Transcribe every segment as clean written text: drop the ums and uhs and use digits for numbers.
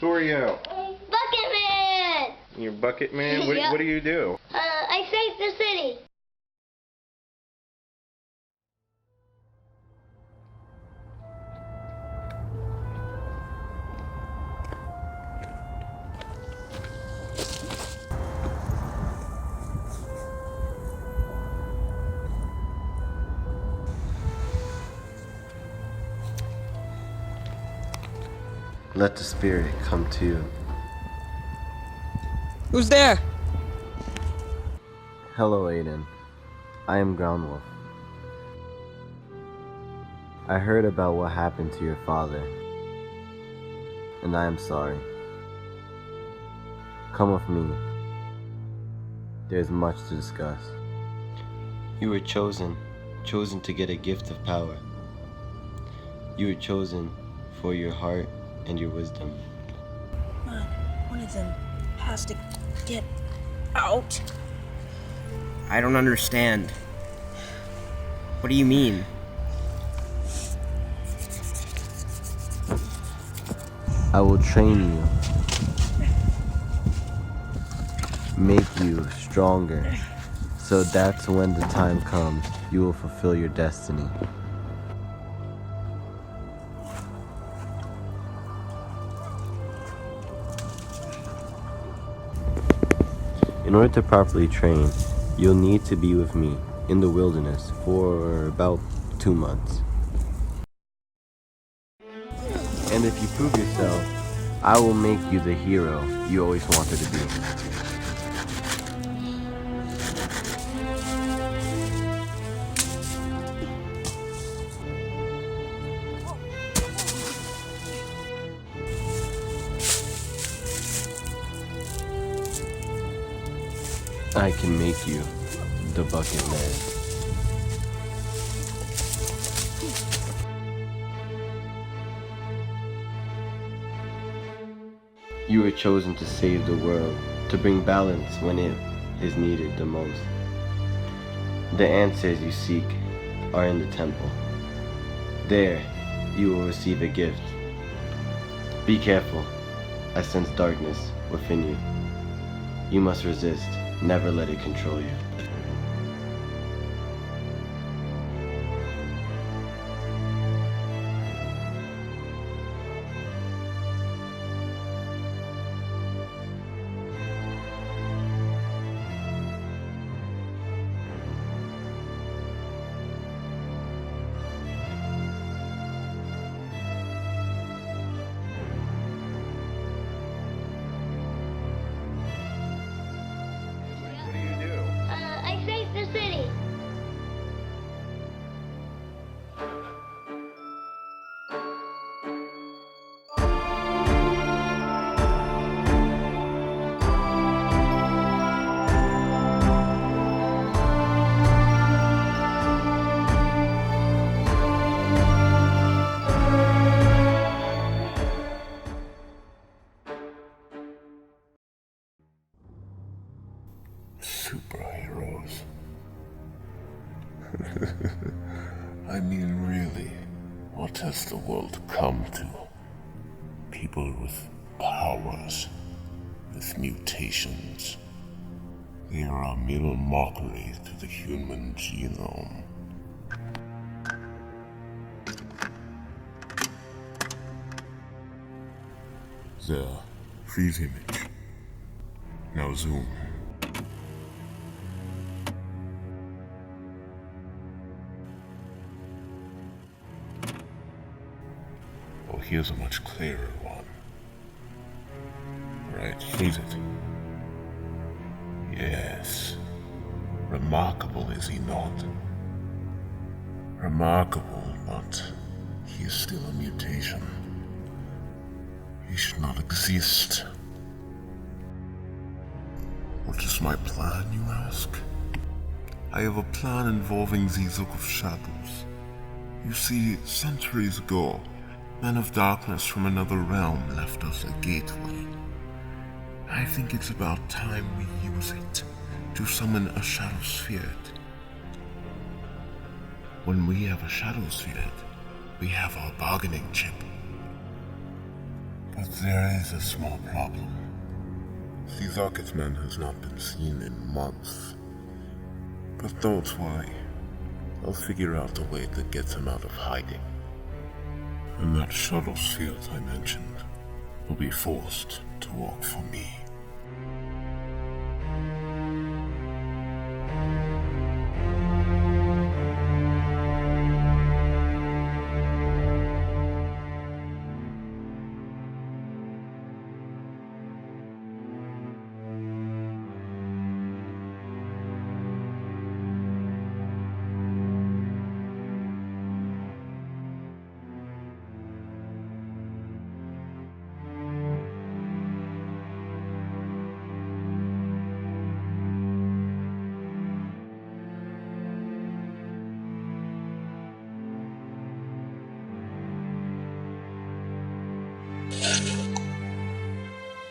Who are you? BucketMan! You're BucketMan? Yep. What do you do? I saved the city. Let the spirit come to you. Who's there? Hello, Aidan. I am GroundWolfe. I heard about what happened to your father, and I am sorry. Come with me. There is much to discuss. You were chosen to get a gift of power. You were chosen for your heart and your wisdom. Come on, one of them has to get out. I don't understand. What do you mean? I will train you, make you stronger, so that's when the time comes, you will fulfill your destiny. In order to properly train, you'll need to be with me in the wilderness for about 2 months. And if you prove yourself, I will make you the hero you always wanted to be. I can make you the BucketMan. You were chosen to save the world, to bring balance when it is needed the most. The answers you seek are in the temple. There, you will receive a gift. Be careful. I sense darkness within you. You must resist. Never let it control you. What do you do? I saved the city. Superheroes. I mean, really, what has the world come to? People with powers, with mutations. They are a mere mockery to the human genome. There, freeze image. Now zoom. Oh, here's a much clearer one. Right, freeze it. Yes. Remarkable, is he not? Remarkable, but he is still a mutation. He should not exist. What is my plan, you ask? I have a plan involving the Zook of Shadows. You see, centuries ago, men of darkness from another realm left us a gateway. I think it's about time we use it to summon a Shadow Spirit. When we have a Shadow Spirit, we have our bargaining chip. But there is a small problem. The BucketMan has not been seen in months. But don't worry. I'll figure out a way that gets him out of hiding. And that shuttle field I mentioned will be forced to work for me.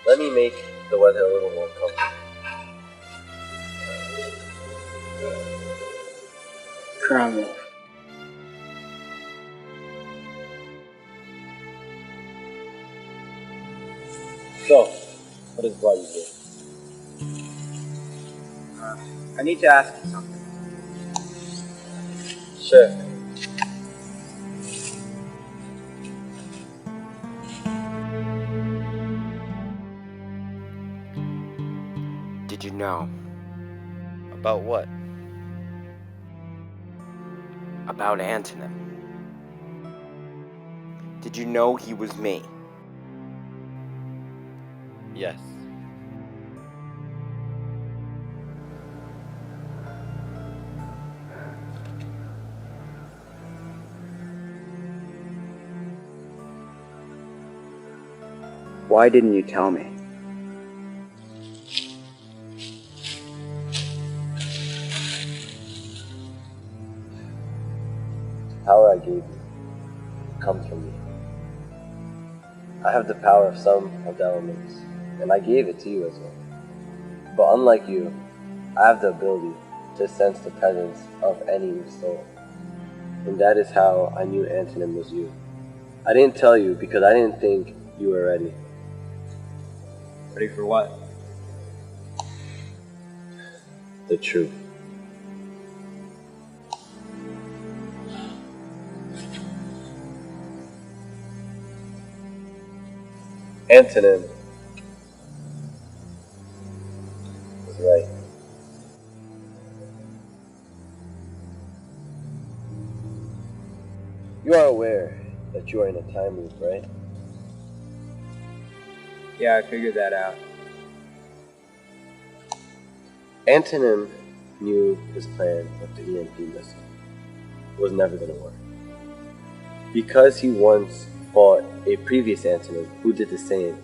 Let me make the weather a little more comfortable. GroundWolfe. So, what has brought you here? I need to ask you something. Sure. Did you know About what? about Antonin? Did you know he was me? Yes. Why didn't you tell me? The power I gave you comes from me. I have the power of some of the elements, and I gave it to you as well. But unlike you, I have the ability to sense the presence of any soul. And that is how I knew Antonin was you. I didn't tell you because I didn't think you were ready. Ready for what? The truth. Antonin was right. You are aware that you are in a time loop, right? Yeah, I figured that out. Antonin knew his plan with the EMP missile was never going to work. Because he once fought a previous Antonin who did the same,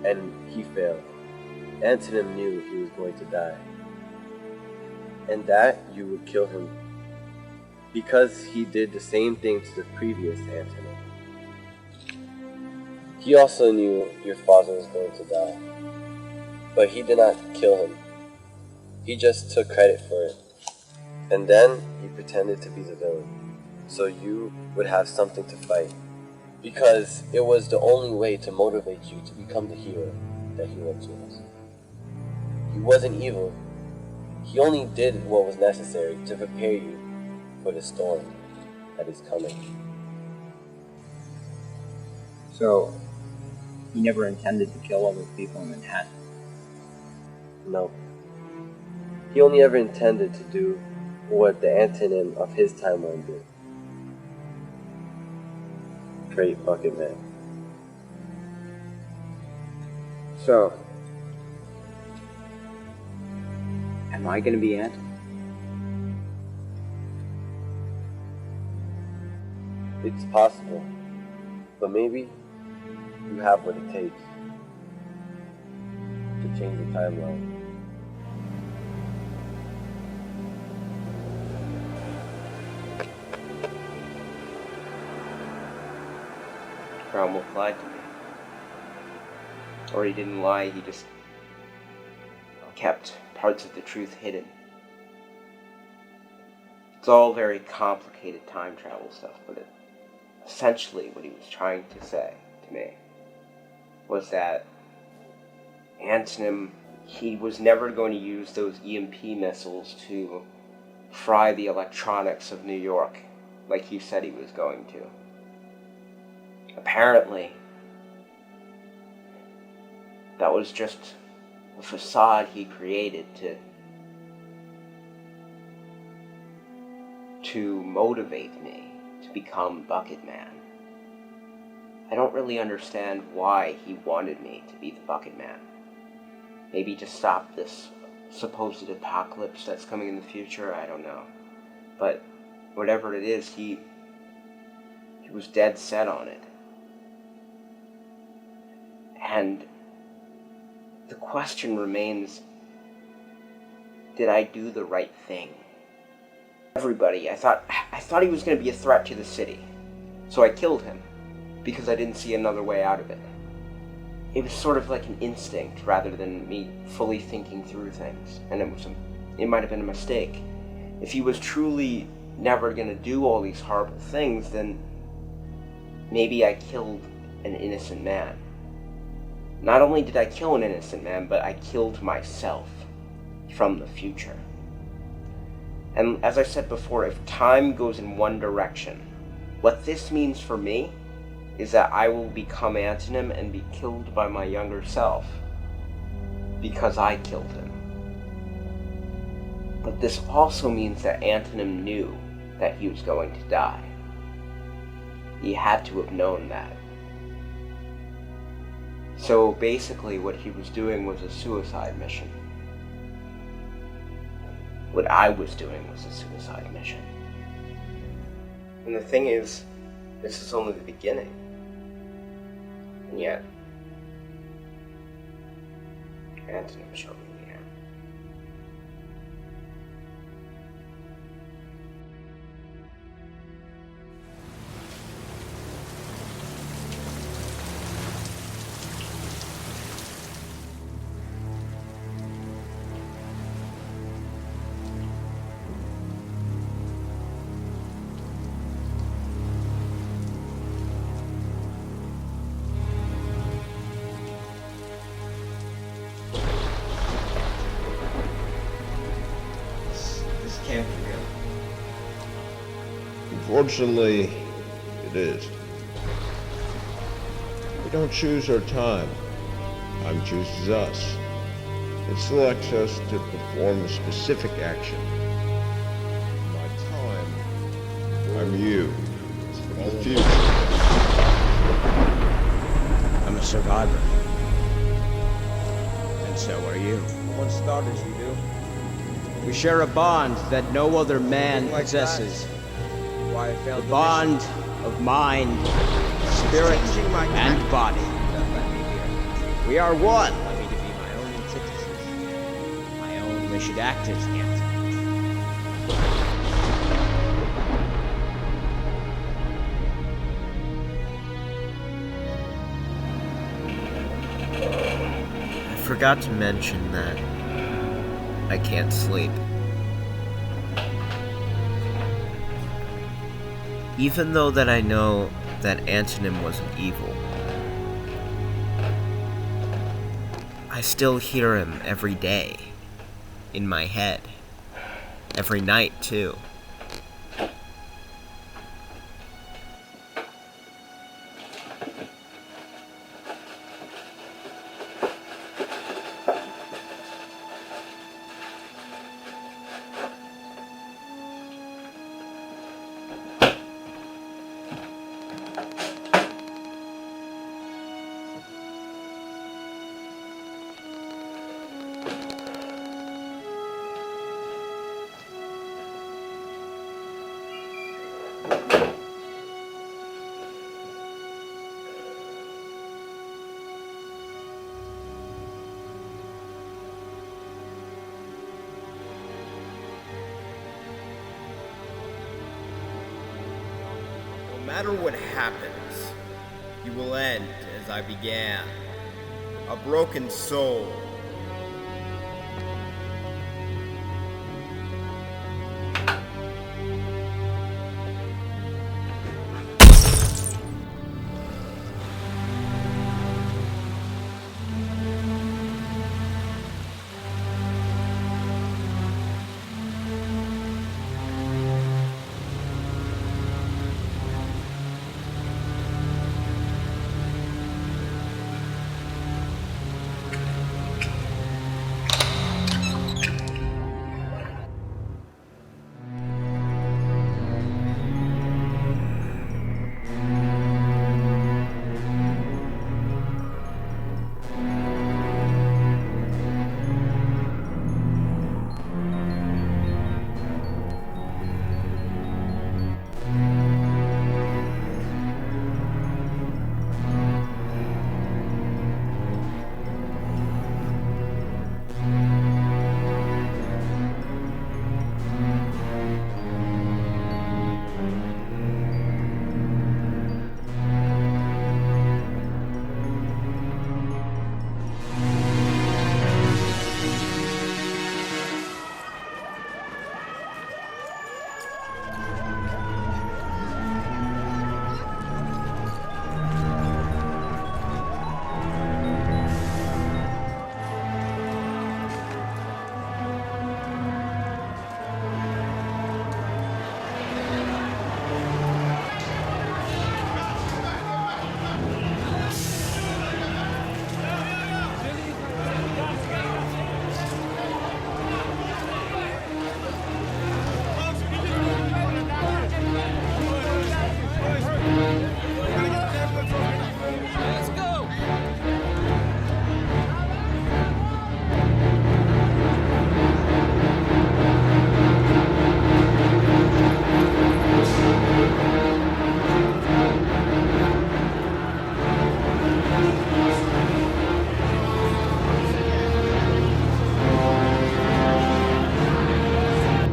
and he failed. Antonin knew he was going to die, and that you would kill him because he did the same thing to the previous Antonin. He also knew your father was going to die, but he did not kill him. He just took credit for it, and then he pretended to be the villain, so you would have something to fight, because it was the only way to motivate you to become the hero that he once was. He wasn't evil. He only did what was necessary to prepare you for the storm that is coming. So, he never intended to kill all those people in Manhattan. No. He only ever intended to do what the Antonin of his timeline did. Great BucketMan. So, am I gonna be Ant? It's possible, but maybe you have what it takes to change the timeline. GroundWolfe lied to me. Or he didn't lie, he just kept parts of the truth hidden. It's all very complicated time travel stuff, but essentially what he was trying to say to me was that Antonin, he was never going to use those EMP missiles to fry the electronics of New York like he said he was going to. Apparently, that was just a facade he created to motivate me to become BucketMan. I don't really understand why he wanted me to be the BucketMan. Maybe to stop this supposed apocalypse that's coming in the future, I don't know. But whatever it is, he was dead set on it. And the question remains, did I do the right thing? Everybody, I thought he was going to be a threat to the city. So I killed him, because I didn't see another way out of it. It was sort of like an instinct, rather than me fully thinking through things. And it might have been a mistake. If he was truly never going to do all these horrible things, then maybe I killed an innocent man. Not only did I kill an innocent man, but I killed myself from the future. And as I said before, if time goes in one direction, what this means for me is that I will become Antonin and be killed by my younger self because I killed him. But this also means that Antonin knew that he was going to die. He had to have known that. So basically what he was doing was a suicide mission. What I was doing was a suicide mission. And the thing is, this is only the beginning. And yet, Antonin showed me the end. Can't be real. Unfortunately, it is. We don't choose our time. Time chooses us. It selects us to perform a specific action. My time, I'm you. The future. I'm a survivor. And so are you. Once thought as you do. We share a bond that no other man Like possesses. Why I failed The bond of mind, spirit, Changing my and tactics. body. That led me here. We are one. Led me to be my own antithesis. My own we should act as Antonin. I forgot to mention that I can't sleep. Even though that I know that Antonin wasn't evil, I still hear him every day, in my head, every night too. No matter what happens, you will end as I began, a broken soul.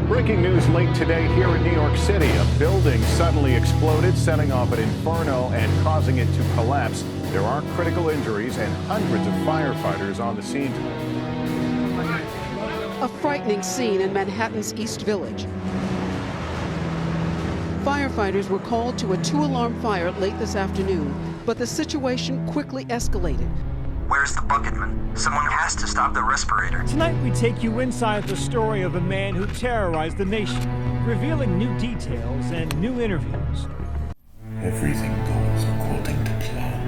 Breaking news late today here in New York City. A building suddenly exploded, setting off an inferno and causing it to collapse. There are critical injuries and hundreds of firefighters on the scene. A frightening scene in Manhattan's East Village. Firefighters were called to a 2-alarm fire late this afternoon, but the situation quickly escalated. Where's the BucketMan? Someone has to stop the Respirator. Tonight we take you inside the story of a man who terrorized the nation, revealing new details and new interviews. Everything goes according to plan.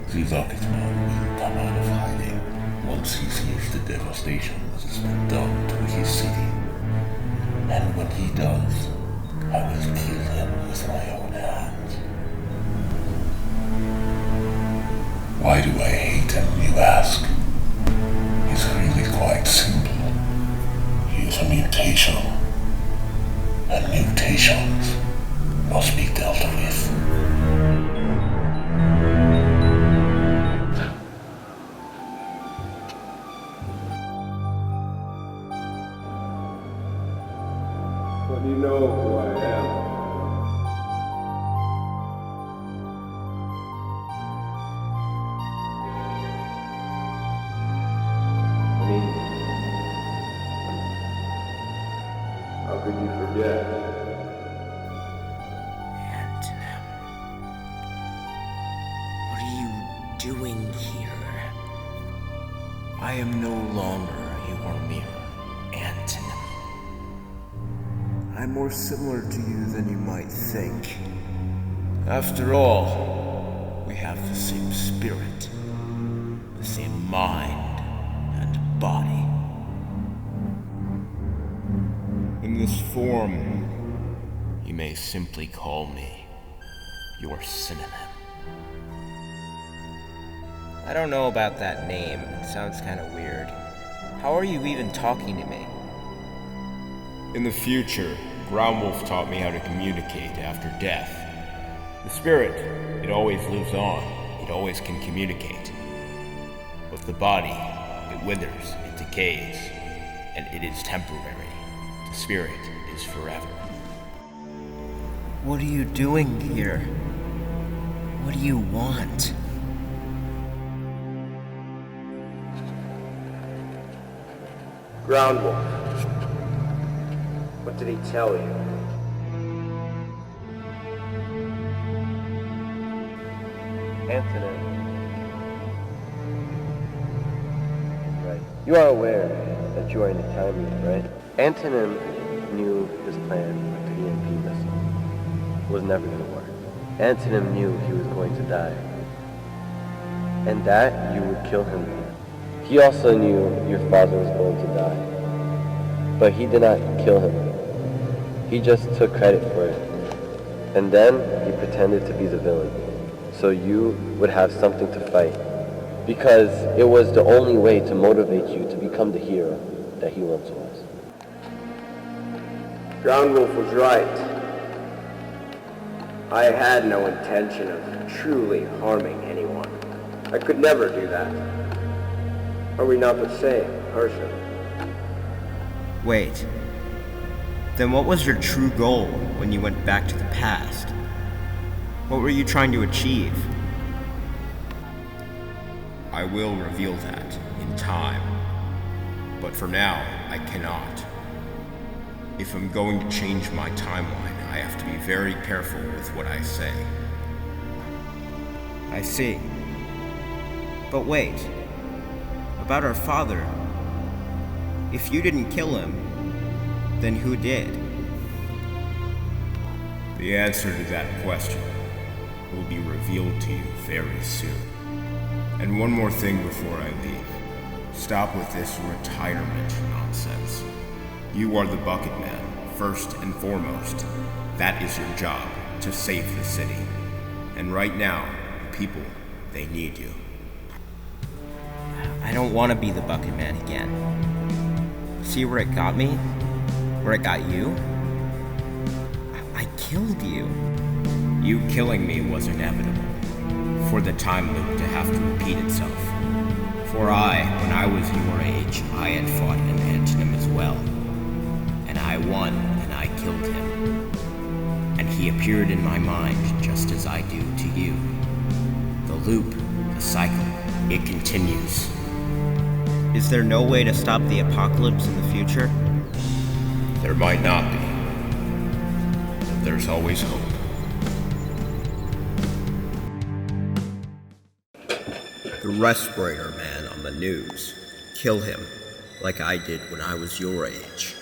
The BucketMan will come out of hiding once he sees the devastation that has been done to his city. And when he does, I will kill him with my own hands. Why do I hate him, you ask? It's really quite simple. He is a mutation. And mutations must be dealt with. But you know who I am. How could you forget? Antonin, what are you doing here? I am no longer your mirror, Antonin. I'm more similar to you than you might think. After all, we have the same spirit, the same mind and body. In this form, you may simply call me your synonym. I don't know about that name. It sounds kind of weird. How are you even talking to me? In the future, GroundWolfe taught me how to communicate after death. The spirit, it always lives on. It always can communicate. But the body, it withers, it decays, and it is temporary. The spirit is forever. What are you doing here? What do you want? GroundWolfe. What did he tell you? Antonin. Right. You are aware that you are in a time loop, right? Antonin knew his plan with the EMP missile was never going to work. Antonin knew he was going to die. And that you would kill him. He also knew your father was going to die. But he did not kill him. He just took credit for it. And then he pretended to be the villain. So you would have something to fight. Because it was the only way to motivate you to become the hero that he once was. GroundWolfe was right. I had no intention of truly harming anyone. I could never do that. Are we not the same person? Wait. Then what was your true goal when you went back to the past? What were you trying to achieve? I will reveal that in time. But for now, I cannot. If I'm going to change my timeline, I have to be very careful with what I say. I see. But wait. About our father. If you didn't kill him, then who did? The answer to that question will be revealed to you very soon. And one more thing before I leave. Stop with this retirement nonsense. You are the BucketMan, first and foremost. That is your job. to save the city. And right now, people, they need you. I don't want to be the BucketMan again. See where it got me? Where it got you? I killed you. You killing me was inevitable, for the time loop to have to repeat itself. For when I was your age, I had fought an Antonin as well. And I won, and I killed him. And he appeared in my mind just as I do to you. The loop, the cycle, it continues. Is there no way to stop the apocalypse in the future? There might not be. But there's always hope. The Respirator man on the news. Kill him, like I did when I was your age.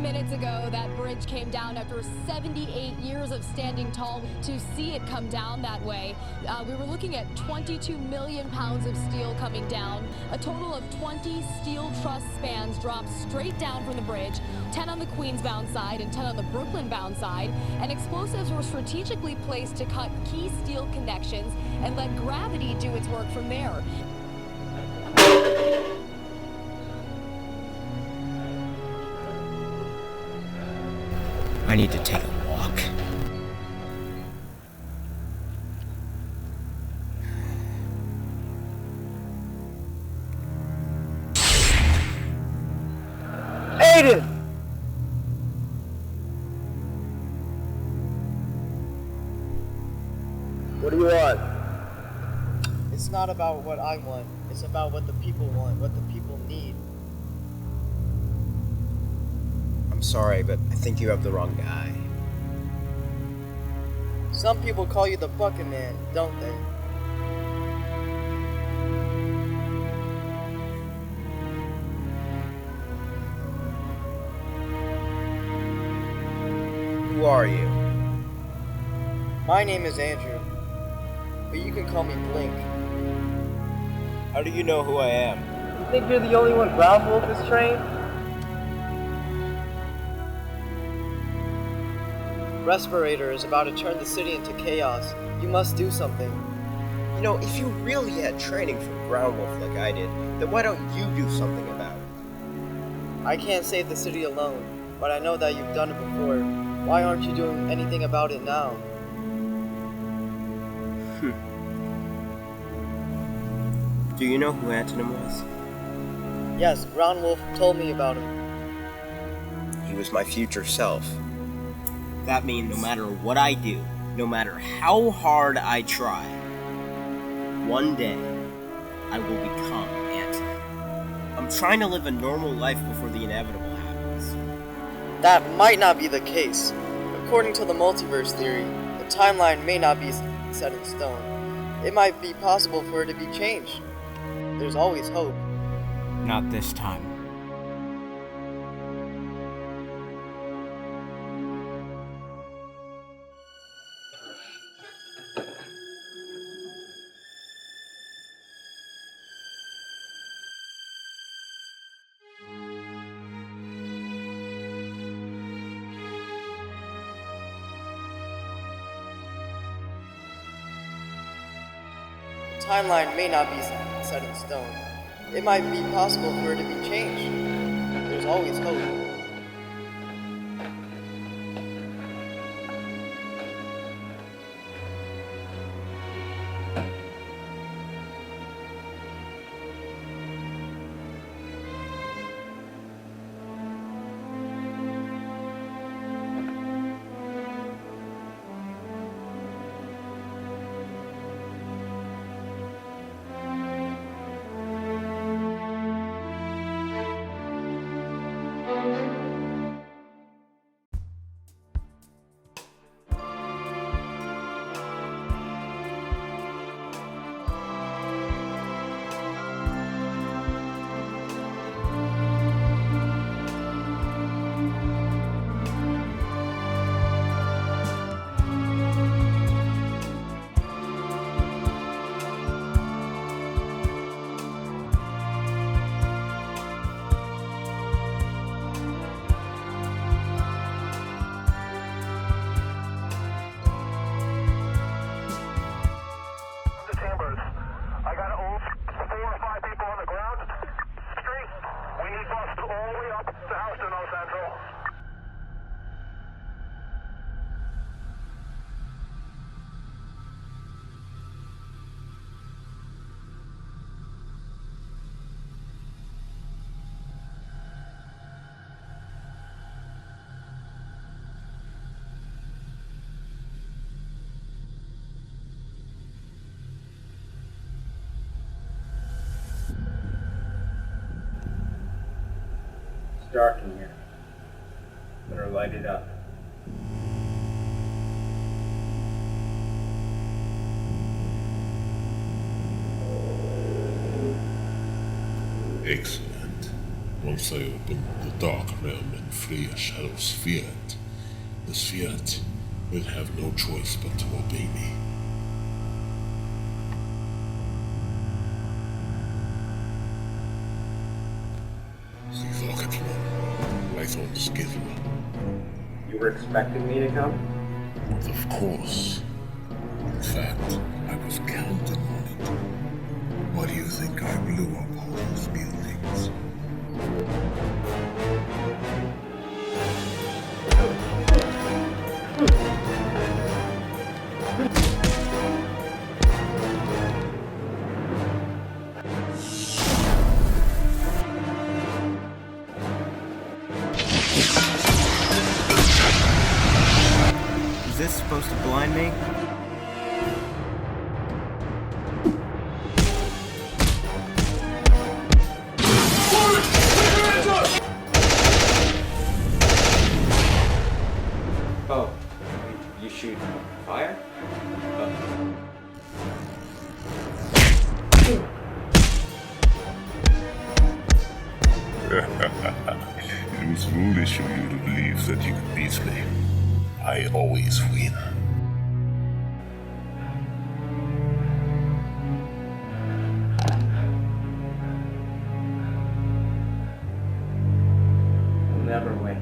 Minutes ago, that bridge came down after 78 years of standing tall. To see it come down that way, we were looking at 22 million pounds of steel coming down. A total of 20 steel truss spans dropped straight down from the bridge, 10 on the Queens-bound side and 10 on the Brooklyn-bound side. And explosives were strategically placed to cut key steel connections and let gravity do its work from there. I need to take a walk. Aidan! What do you want? It's not about what I want. It's about what the people want, what the people need. Sorry, but I think you have the wrong guy. Some people call you the BucketMan, don't they? Who are you? My name is Andrew, but you can call me Blink. How do you know who I am? You think you're the only one GroundWolfe is trained? Respirator is about to turn the city into chaos. You must do something. You know, if you really had training from GroundWolfe like I did, then why don't you do something about it? I can't save the city alone, but I know that you've done it before. Why aren't you doing anything about it now? Do you know who Antonin was? Yes, GroundWolfe told me about him. He was my future self. That means no matter what I do, no matter how hard I try, one day I will become Antonin. I'm trying to live a normal life before the inevitable happens. That might not be the case. According to the multiverse theory, the timeline may not be set in stone. It might be possible for it to be changed. There's always hope. Not this time. The timeline may not be set in stone. It might be possible for it to be changed. There's always hope. dark in here. Better light it up. Excellent. Once I open the dark realm and free a shadow sphere, the sphere will have no choice but to obey me. Sie BucketMan, right on schedule. You were expecting me to come? Of course. In fact, I was counting on it. Why do you think I blew up all those buildings? Is this supposed to blind me? Oh, you shoot fire? It was foolish of you to believe that you could beat me. I always win. I'll never win.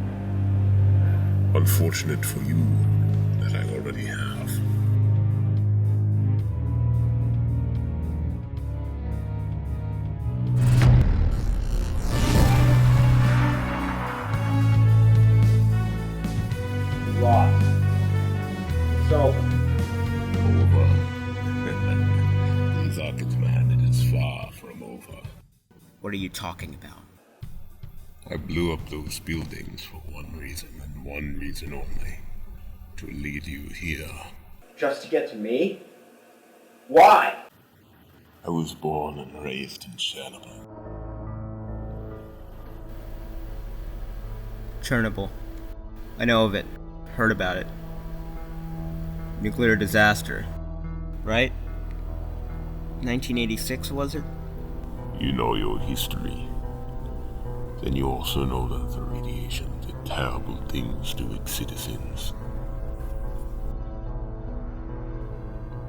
Unfortunate for you that I already have. Lost. It's over. Over. BucketMan, it is far from over. What are you talking about? I blew up those buildings for one reason and one reason only. To lead you here. Just to get to me? Why? I was born and raised in Chernobyl. Chernobyl. I know of it. Heard about it. Nuclear disaster. Right? 1986, was it? You know your history. Then you also know that the radiation did terrible things to its citizens.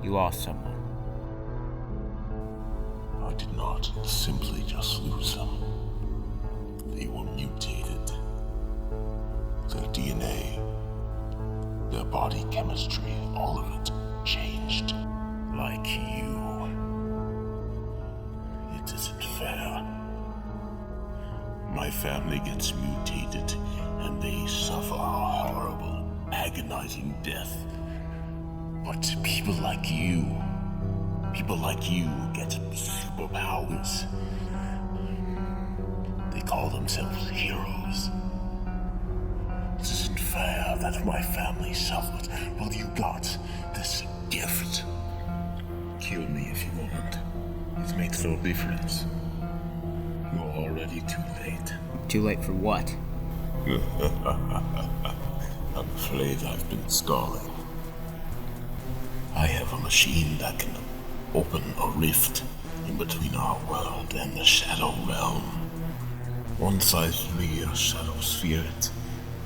You lost someone. I did not simply just lose them. They were mutated. Their DNA, their body chemistry, all of it changed. Like you. It isn't fair. My family gets mutated and they suffer a horrible, agonizing death. But people like you get superpowers. They call themselves heroes. It isn't fair that my family suffered while you got this gift. Kill me if you want. It makes no difference. You're already too late. Too late for what? I'm afraid I've been stalling. I have a machine that can open a rift in between our world and the Shadow Realm. Once I free a Shadow Spirit,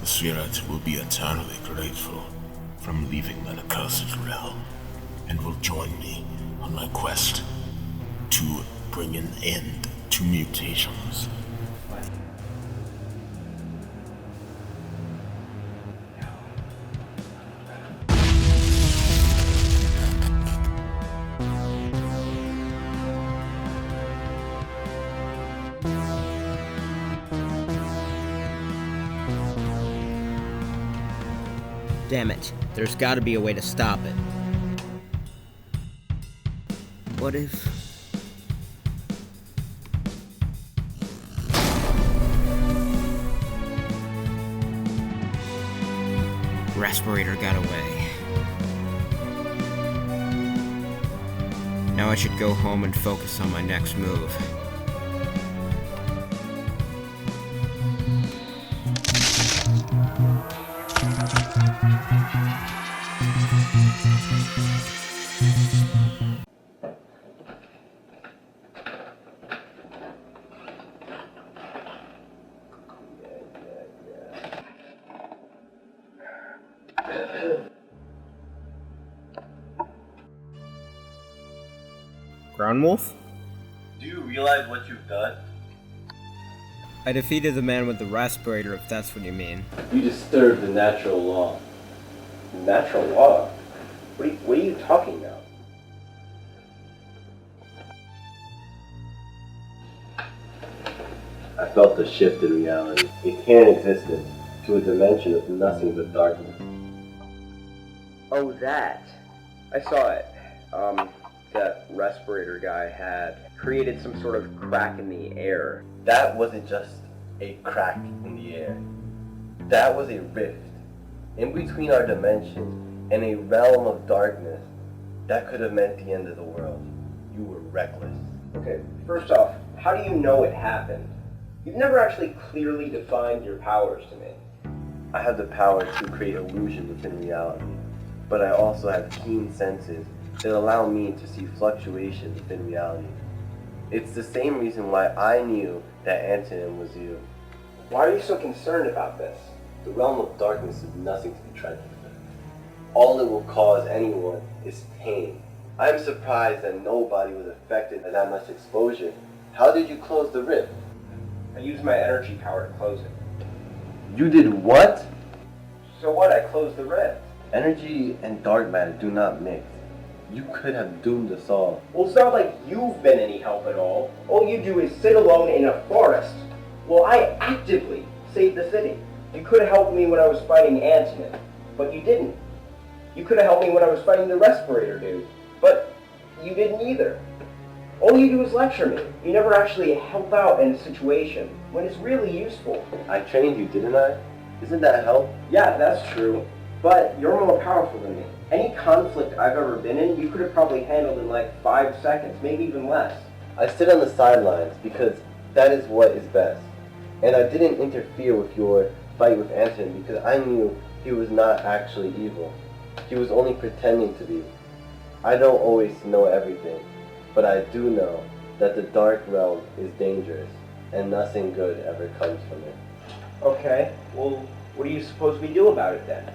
the Spirit will be eternally grateful from leaving that accursed realm, and will join me on my quest to bring an end to mutations. Damn it. There's gotta be a way to stop it. What if... Respirator got away. Now I should go home and focus on my next move. GroundWolfe? Do you realize what you've done? I defeated the man with the respirator, if that's what you mean. You disturbed the natural law. Natural law? What are you talking about? I felt a shift in reality. It came in existence to a dimension of nothing but darkness. Oh, that. I saw it. That respirator guy had created some sort of crack in the air. That wasn't just a crack in the air. That was a rift in between our dimensions and a realm of darkness that could have meant the end of the world. You were reckless. Okay, first off, how do you know it happened? You've never actually clearly defined your powers to me. I have the power to create illusion within reality, but I also have keen senses that allow me to see fluctuations within reality. It's the same reason why I knew that Antonin was you. Why are you so concerned about this? The realm of darkness is nothing to be trifled with. All it will cause anyone is pain. I am surprised that nobody was affected by that much exposure. How did you close the rift? I used my energy power to close it. You did what? So what? I closed the rift. Energy and dark matter do not mix. You could have doomed us all. Well, it's not like you've been any help at all. All you do is sit alone in a forest. Well, I actively saved the city. You could have helped me when I was fighting Antonin, but you didn't. You could have helped me when I was fighting the respirator dude, but you didn't either. All you do is lecture me. You never actually help out in a situation when it's really useful. I trained you, didn't I? Isn't that help? Yeah, that's true. But you're more powerful than me. Any conflict I've ever been in, you could have probably handled in like 5 seconds, maybe even less. I stood on the sidelines because that is what is best. And I didn't interfere with your fight with Antonin because I knew he was not actually evil. He was only pretending to be. I don't always know everything, but I do know that the dark realm is dangerous and nothing good ever comes from it. Okay, well, what do you suppose we do about it then?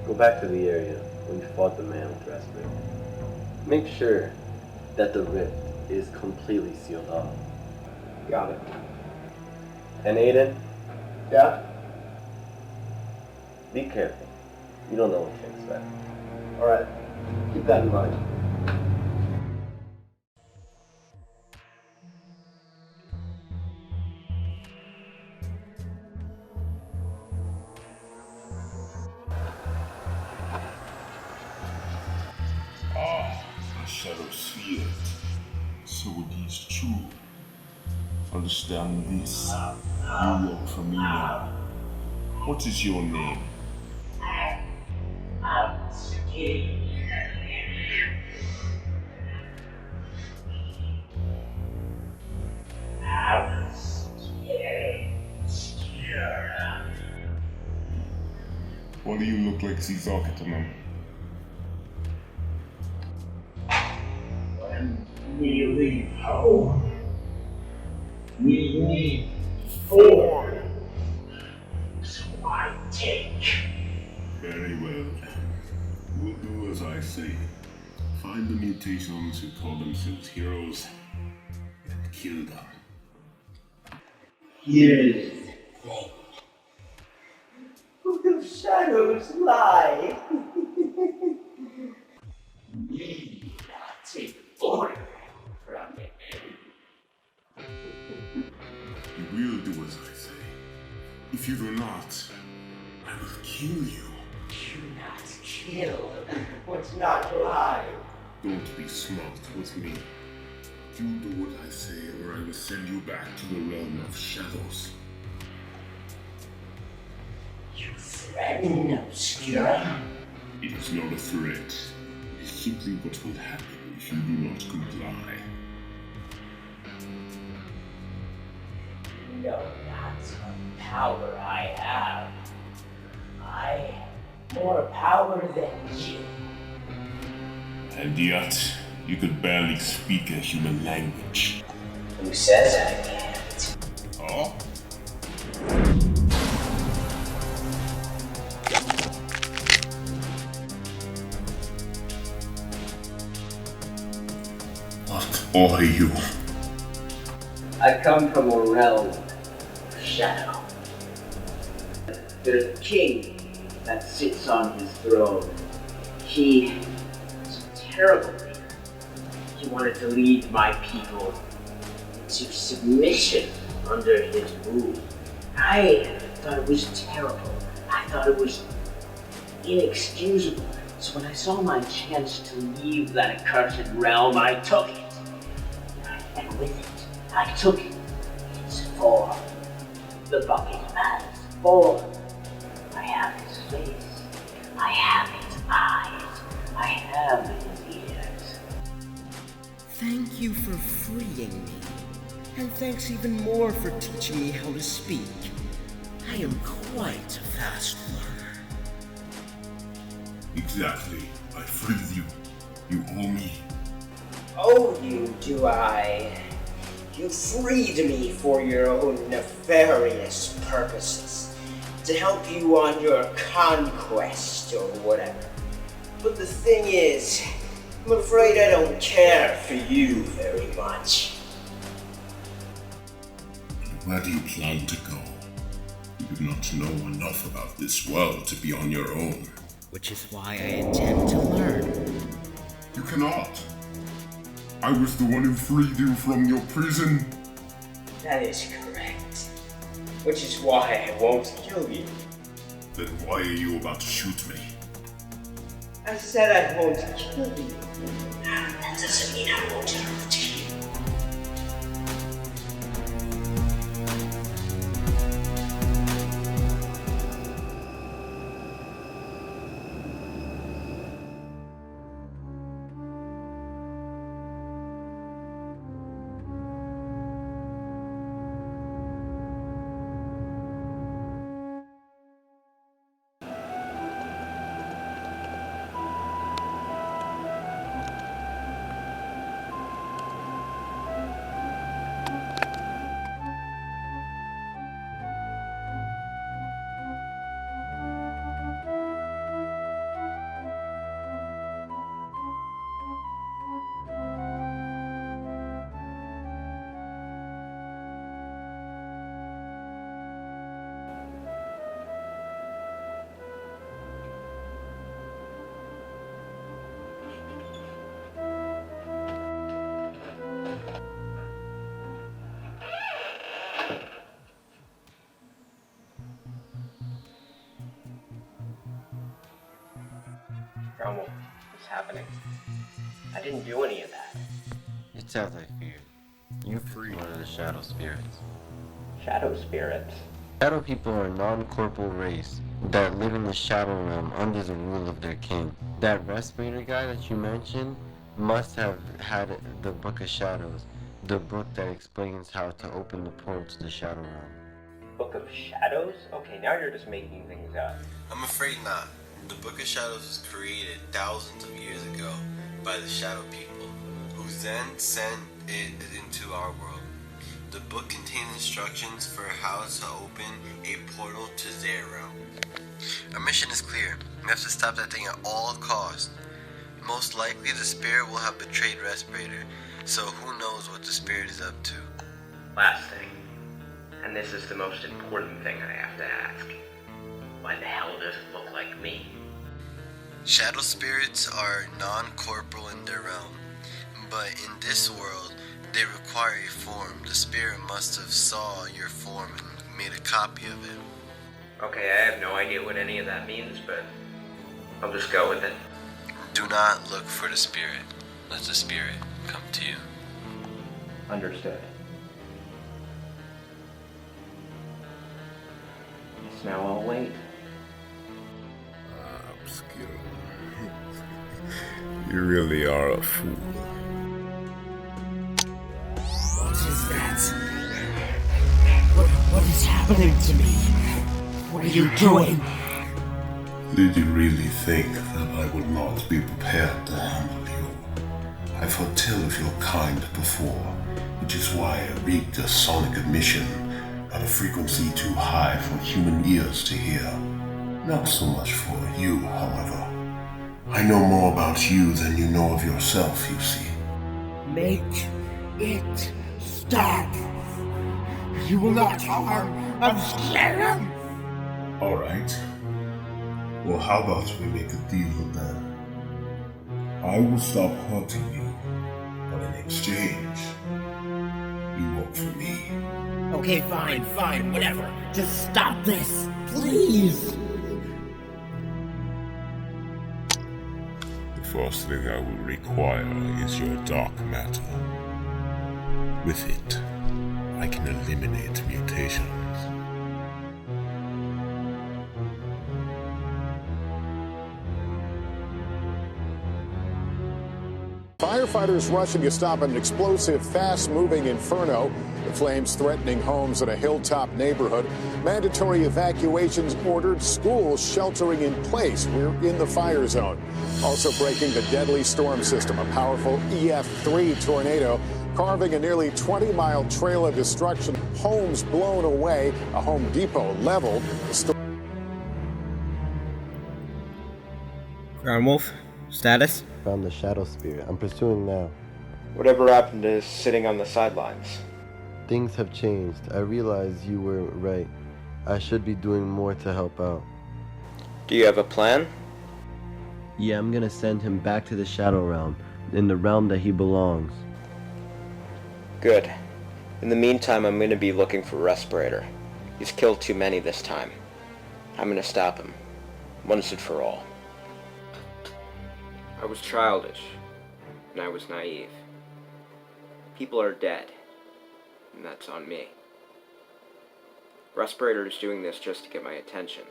Go back to the area when you fought the man with respirator. Make sure that the rift is completely sealed off. Got it. And Aidan? Yeah? Be careful. You don't know what to expect. Alright, keep that in mind. The shadows see it. So it is true. Understand this. You work for me now. What is your name? Why do you look like Caesar Catalan? When we leave home, we need form. So I take. Very well. We'll do as I say. Find the mutations who call themselves heroes and kill them. Here's the thing. Who the shadows lie? We not take order from it. You will do as I say. If you do not, I will kill you. Do not kill what's not alive. Don't be smart with me. You do what I say, or I will send you back to the realm of shadows. You threaten Obscurum? It is not a threat. It is simply what will happen if you do not comply. You know not what power I have. I have more power than you. And yet, you could barely speak a human language. Who says I can't? Huh? What are you? I come from a realm of shadow. There's a king that sits on his throne. He is a terrible leader. He wanted to lead my people into submission under his rule. I thought it was terrible. I thought it was inexcusable. So when I saw my chance to leave that accursed realm, I took it. And with it, I took its form. The BucketMan's form. I have his face. I have his eyes. I have his ears. Thank you for freeing me. And thanks even more for teaching me how to speak. I am quite a fast learner. Exactly. I freed you. You owe me. Oh, you do I. You freed me for your own nefarious purposes, to help you on your conquest or whatever. But the thing is, I'm afraid I don't care for you very much. Where do you plan to go? You do not know enough about this world to be on your own. Which is why I intend to learn. You cannot. I was the one who freed you from your prison. That is correct. Which is why I won't kill you. Then why are you about to shoot me? I said I won't kill you. That doesn't mean I won't hurt you. GroundWolfe, what's happening? I didn't do any of that. It's as I feared. You freed one of the shadow spirits. Shadow spirits? Shadow people are a non-corporal race that live in the shadow realm under the rule of their king. That Respirator guy that you mentioned must have had the Book of Shadows, the book that explains how to open the portal to the shadow realm. Book of Shadows? Okay, now you're just making things up. I'm afraid not. The Book of Shadows was created thousands of years ago by the Shadow People, who then sent it into our world. The book contains instructions for how to open a portal to their realm. Our mission is clear. We have to stop that thing at all costs. Most likely the spirit will have betrayed Respirator, so who knows what the spirit is up to. Last thing, and this is the most important thing I have to ask. Why the hell does it look like me? Shadow spirits are non-corporal in their realm, but in this world, they require a form. The spirit must have saw your form and made a copy of it. Okay, I have no idea what any of that means, but I'll just go with it. Do not look for the spirit. Let the spirit come to you. Understood. Guess now I'll wait. Obscurum. You really are a fool. What is that? What is happening to me? What are you doing? Did you really think that I would not be prepared to handle you? I've heard tell of your kind before, which is why I rigged a sonic emission at a frequency too high for human ears to hear. Not so much for you, however. I know more about you than you know of yourself, you see. Make it stop. You will not harm Obscurum. Alright. Well, how about we make a deal then? I will stop hurting you, but in exchange, you work for me. Okay, fine, whatever. Just stop this, please. The first thing I will require is your dark matter. With it, I can eliminate mutations. Firefighters rushing to stop an explosive, fast-moving inferno. The flames threatening homes in a hilltop neighborhood. Mandatory evacuations ordered, schools sheltering in place. We're in the fire zone. Also breaking the deadly storm system, a powerful EF3 tornado carving a nearly 20-mile trail of destruction. Homes blown away, a Home Depot leveled. GroundWolfe, status? Found the shadow spirit. I'm pursuing now. Whatever happened to sitting on the sidelines? Things have changed. I realize you were right. I should be doing more to help out. Do you have a plan? Yeah, I'm gonna send him back to the Shadow Realm, in the realm that he belongs. Good. In the meantime, I'm gonna be looking for Respirator. He's killed too many this time. I'm gonna stop him, once and for all. I was childish, and I was naive. People are dead, and that's on me. Respirator is doing this just to get my attention.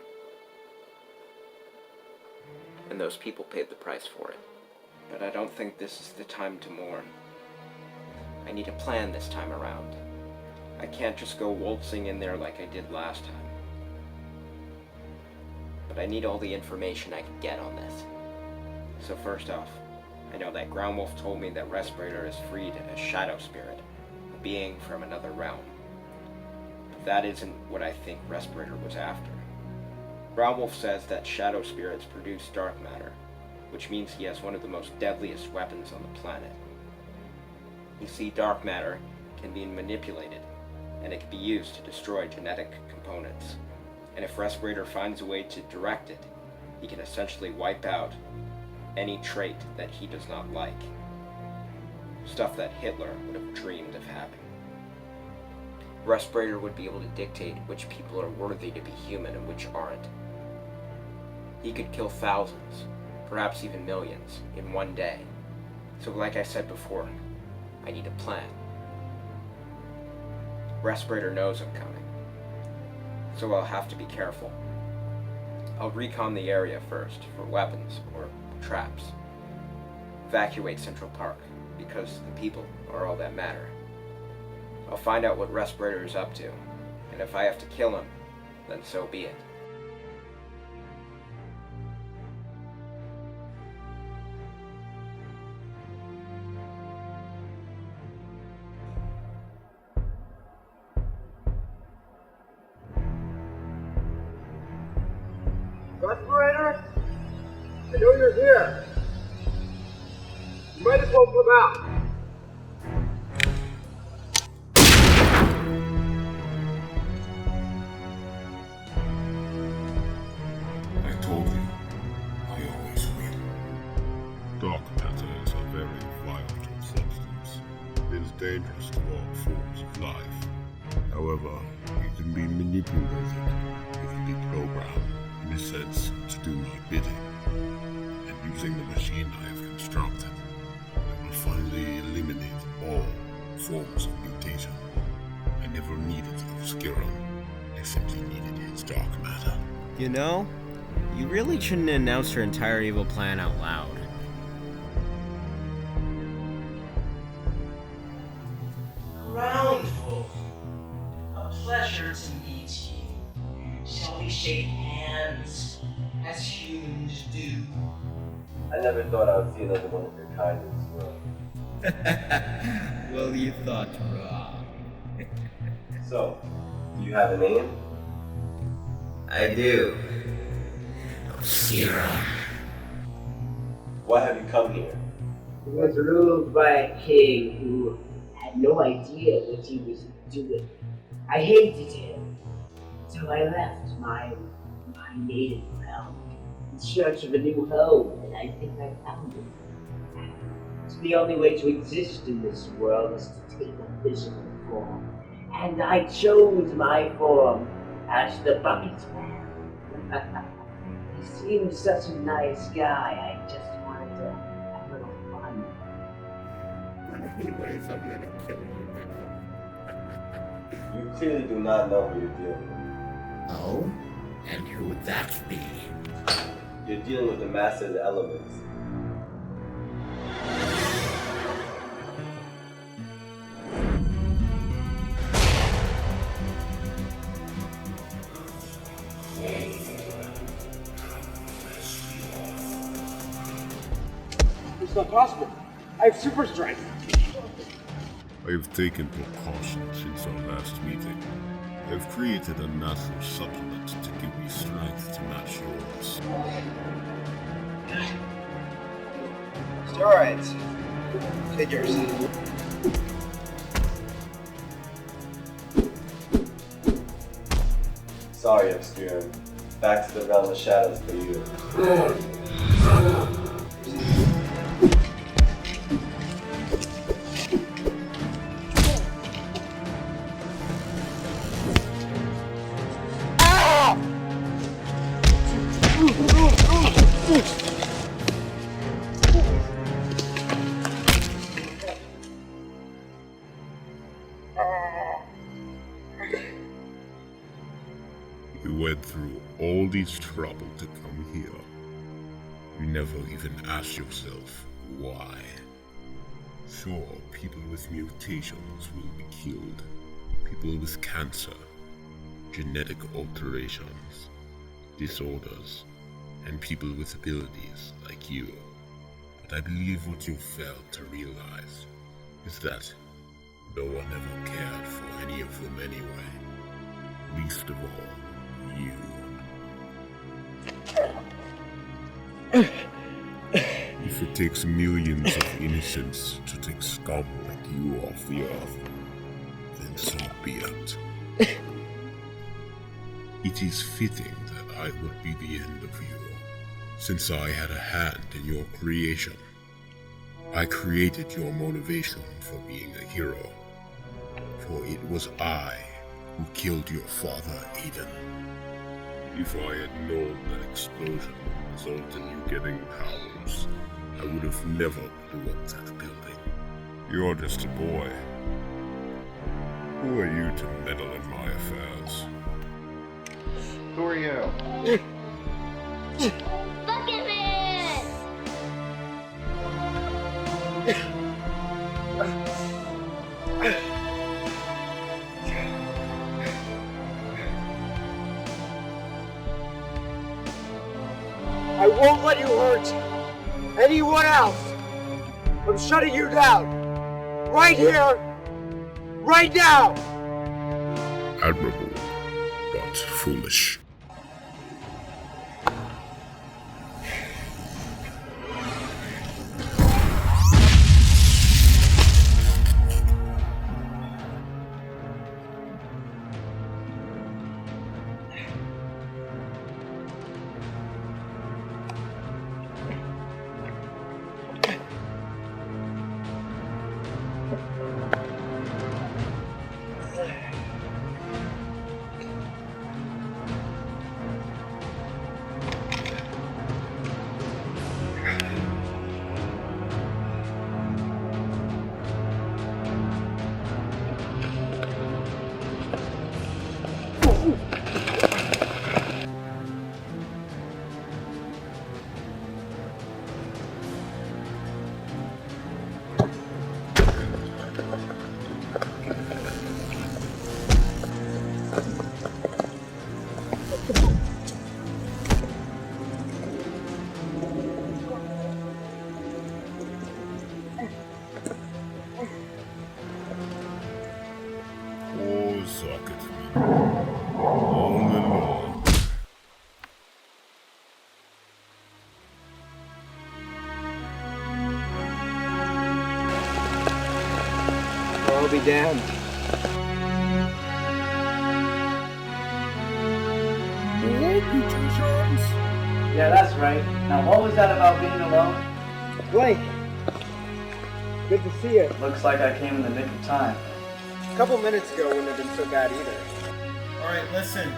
And those people paid the price for it. But I don't think this is the time to mourn. I need a plan this time around. I can't just go waltzing in there like I did last time. But I need all the information I can get on this. So first off, I know that GroundWolfe told me that Respirator has freed a shadow spirit, a being from another realm. But that isn't what I think Respirator was after. GroundWolfe says that shadow spirits produce dark matter, which means he has one of the most deadliest weapons on the planet. You see, dark matter can be manipulated, and it can be used to destroy genetic components. And if Respirator finds a way to direct it, he can essentially wipe out any trait that he does not like. Stuff that Hitler would have dreamed of having. Respirator would be able to dictate which people are worthy to be human and which aren't. He could kill thousands, perhaps even millions, in one day. So like I said before, I need a plan. Respirator knows I'm coming, so I'll have to be careful. I'll recon the area first for weapons or traps. Evacuate Central Park, because the people are all that matter. I'll find out what Respirator is up to, and if I have to kill him, then so be it. Respirator? I know you're here. You might as well come out. I told you, I always win. Dark matter is a very volatile substance. It is dangerous to all forms of life. However, it can be manipulated. It can be programmed, in a sense, to do my bidding. And using the machine I have constructed, I will finally eliminate all forms of mutation. I never needed Obscurum. I simply needed his dark matter. You know, you really shouldn't announce your entire evil plan out loud. GroundWolfe, a pleasure to meet you. Shall we shake hands, as humans do? I never thought I would see another one of your kind in this world. Well, you thought wrong. So, do you have a name? I do. Why have you come here? It was ruled by a king who had no idea what he was doing. I hated him, so I left my native realm in search of a new home, and I think I found it. It's the only way to exist in this world is to take a physical form, and I chose my form as the BucketMan. He seemed such a nice guy, I just wanted to have a little fun. You clearly do not know who you're dealing with. Oh? And who would that be? You're dealing with the master of the elements. It's not possible. I have super strength. I have taken precautions since our last meeting. I have created a natural supplement to give me strength to match yours. Steroids. Figures. Sorry, Obscurum. Back to the realm of shadows for you. You went through all this trouble to come here. You never even asked yourself why. Sure, people with mutations will be killed. People with cancer, genetic alterations, disorders, and people with abilities like you. But I believe what you failed to realize is that no one ever cared for any of them anyway. Least of all, you. If it takes millions of innocents to take scum like you off the earth, then so be it. It is fitting that I would be the end of you, since I had a hand in your creation. I created your motivation for being a hero, for it was I who killed your father, Aidan. If I had known that explosion would result in you getting powers, I would have never blew up that building. You're just a boy. Who are you to meddle in my affairs? Who are you? BucketMan! I won't let you hurt anyone else. I'm shutting you down. Right here. Right now. Admirable, but foolish. I'll be damned. Yeah, that's right. Now, what was that about being alone? Blake, good to see you. Looks like I came in the nick of time. A couple minutes ago wouldn't have been so bad either. Alright, listen.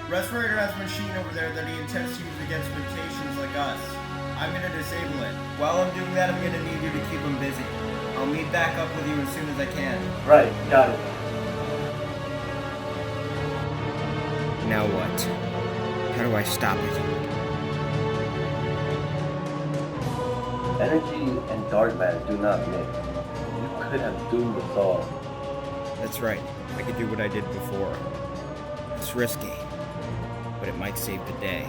Respirator has a machine over there that he intends to use against mutations like us. I'm gonna disable it. While I'm doing that, I'm gonna need you to keep him busy. I'll meet back up with you as soon as I can. Right, got it. Now what? How do I stop it? Energy and dark matter do not mix. You could have doomed us all. That's right. I could do what I did before. It's risky, but it might save the day.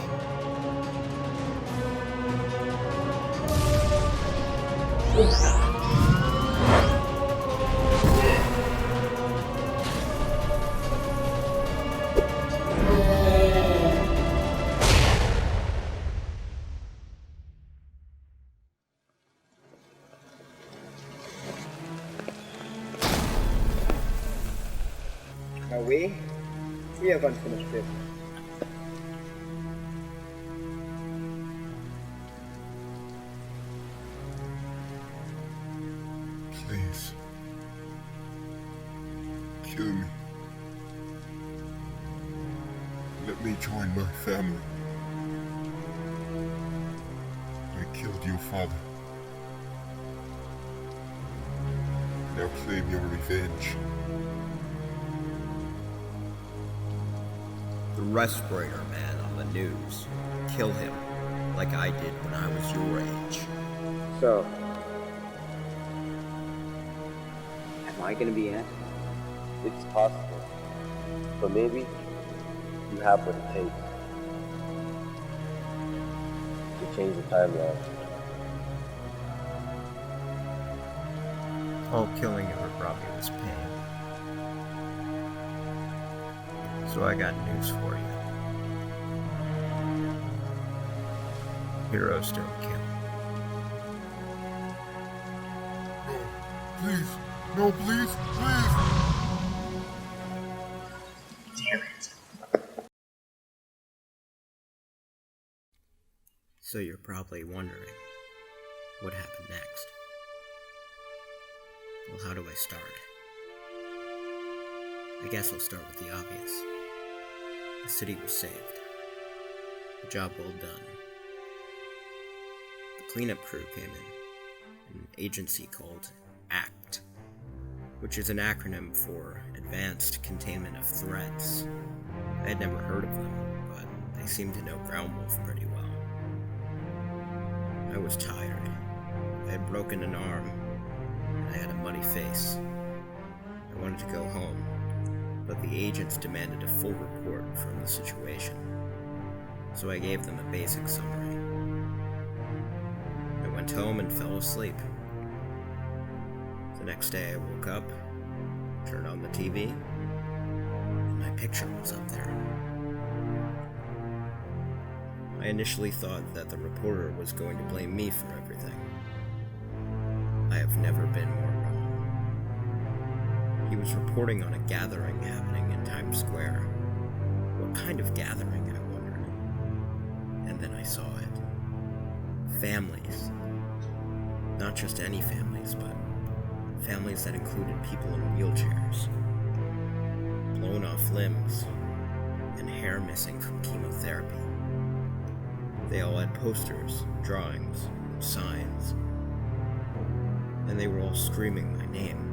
Now we have unfinished business. Please. Kill me. Let me join my family. I killed your father. Now claim your revenge. The Respirator Man on the news. Kill him, like I did when I was your age. So, am I gonna be Antonin? It's possible. But maybe you have what it takes to change the timeline. All killing ever brought me was pain. So I got news for you. Heroes don't kill. No, please. No, please, please. Damn it. So you're probably wondering, what happened next? Well, how do I start? I guess I'll start with the obvious. The city was saved. The job well done. The cleanup crew came in. An agency called ACT, which is an acronym for Advanced Containment of Threats. I had never heard of them, but they seemed to know GroundWolfe pretty well. I was tired. I had broken an arm, and I had a muddy face. I wanted to go home, but the agents demanded a full report from the situation, so I gave them a basic summary. I went home and fell asleep. The next day I woke up, turned on the TV, and my picture was up there. I initially thought that the reporter was going to blame me for everything. I have never been more wrong. He was reporting on a gathering happening in Times Square. What kind of gathering, I wondered. And then I saw it. Families. Not just any families, but families that included people in wheelchairs, blown off limbs, and hair missing from chemotherapy. They all had posters, drawings, signs, and they were all screaming my name.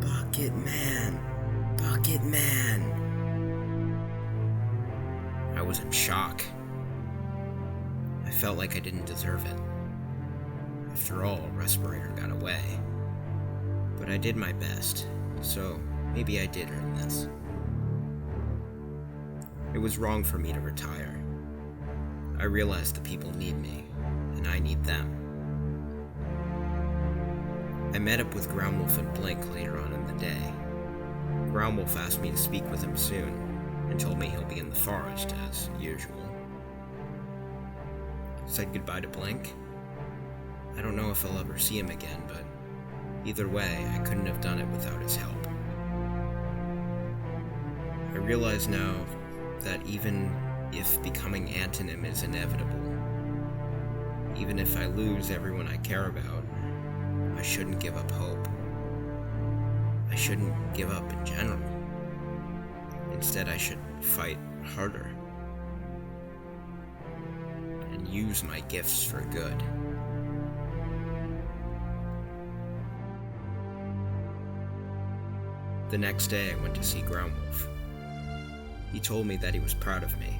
BucketMan! BucketMan! I was in shock. I felt like I didn't deserve it. After all, Respirator got away. But I did my best, so maybe I did earn this. It was wrong for me to retire. I realized the people need me, and I need them. I met up with GroundWolfe and Blink later on in the day. GroundWolfe asked me to speak with him soon, and told me he'll be in the forest, as usual. Said goodbye to Blink. I don't know if I'll ever see him again, but Either way, I couldn't have done it without his help. I realize now that even if becoming Antonin is inevitable, even if I lose everyone I care about, I shouldn't give up hope. I shouldn't give up in general. Instead, I should fight harder and use my gifts for good. The next day, I went to see GroundWolfe. He told me that he was proud of me,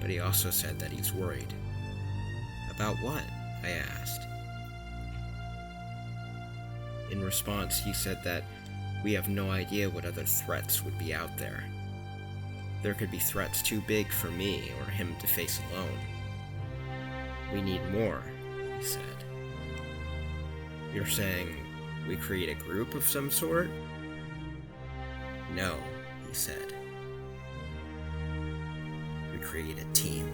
but he also said that he's worried. About what? I asked. In response, he said that we have no idea what other threats would be out there. There could be threats too big for me or him to face alone. We need more, he said. You're saying we create a group of some sort? No, he said. We create a team.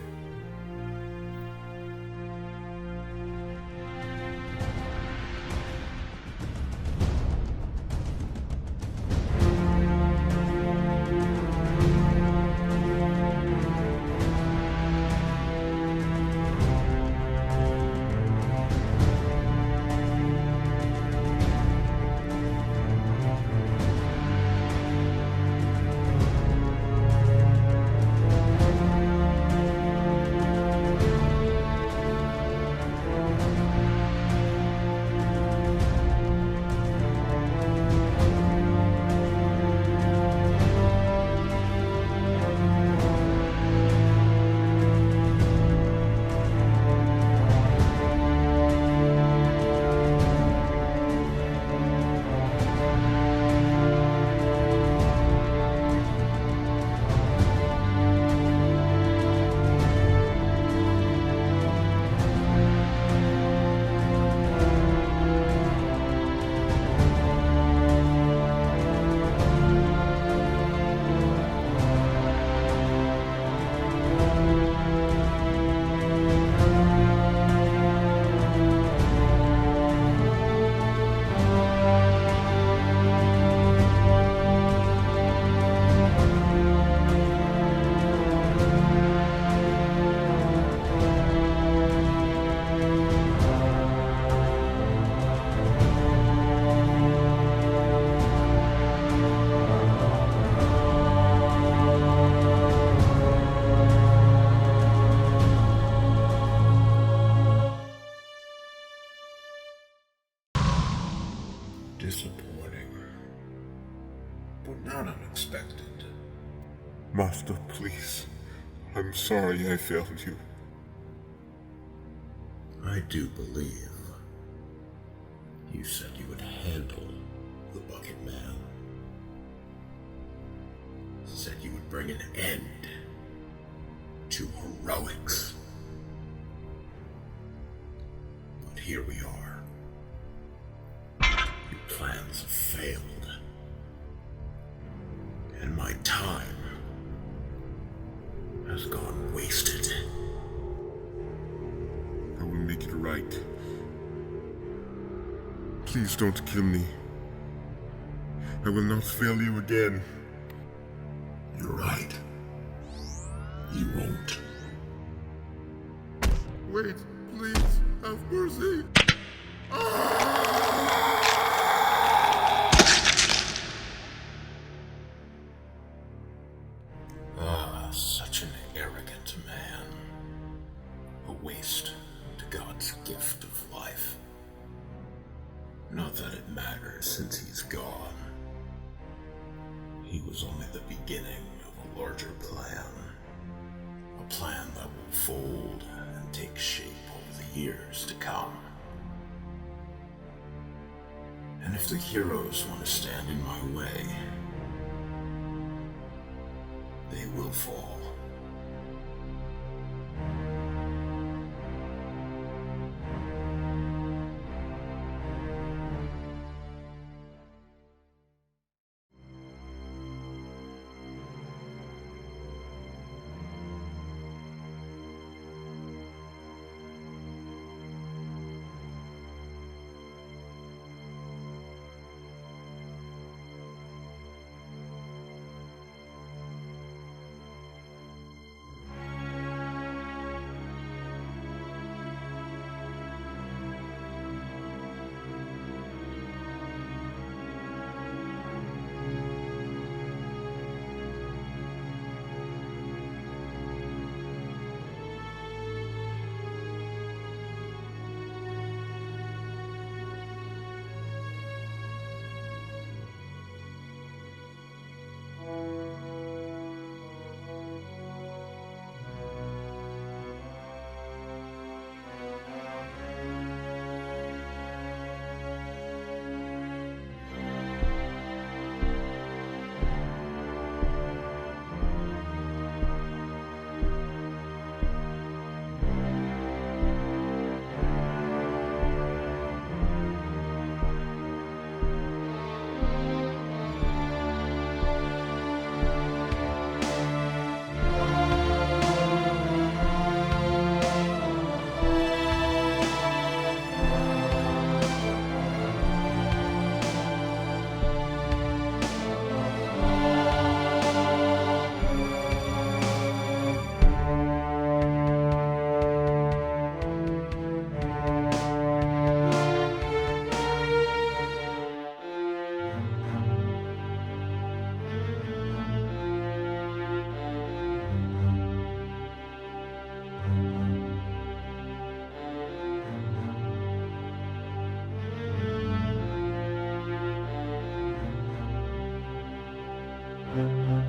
Disappointing, but not unexpected. Master, please. I'm sorry I failed you. I do believe you said you would handle the BucketMan. Said you would bring an end to heroics. But here we are. Your plans have failed. And my time has gone wasted. I will make it right. Please don't kill me. I will not fail you again. You're right. You won't. Wait, please, have mercy. Such an arrogant man. A waste to God's gift of life. Not that it matters since he's gone. He was only the beginning of a larger plan. A plan that will fold and take shape over the years to come. And if the heroes want to stand in my way, they will fall. Confronting.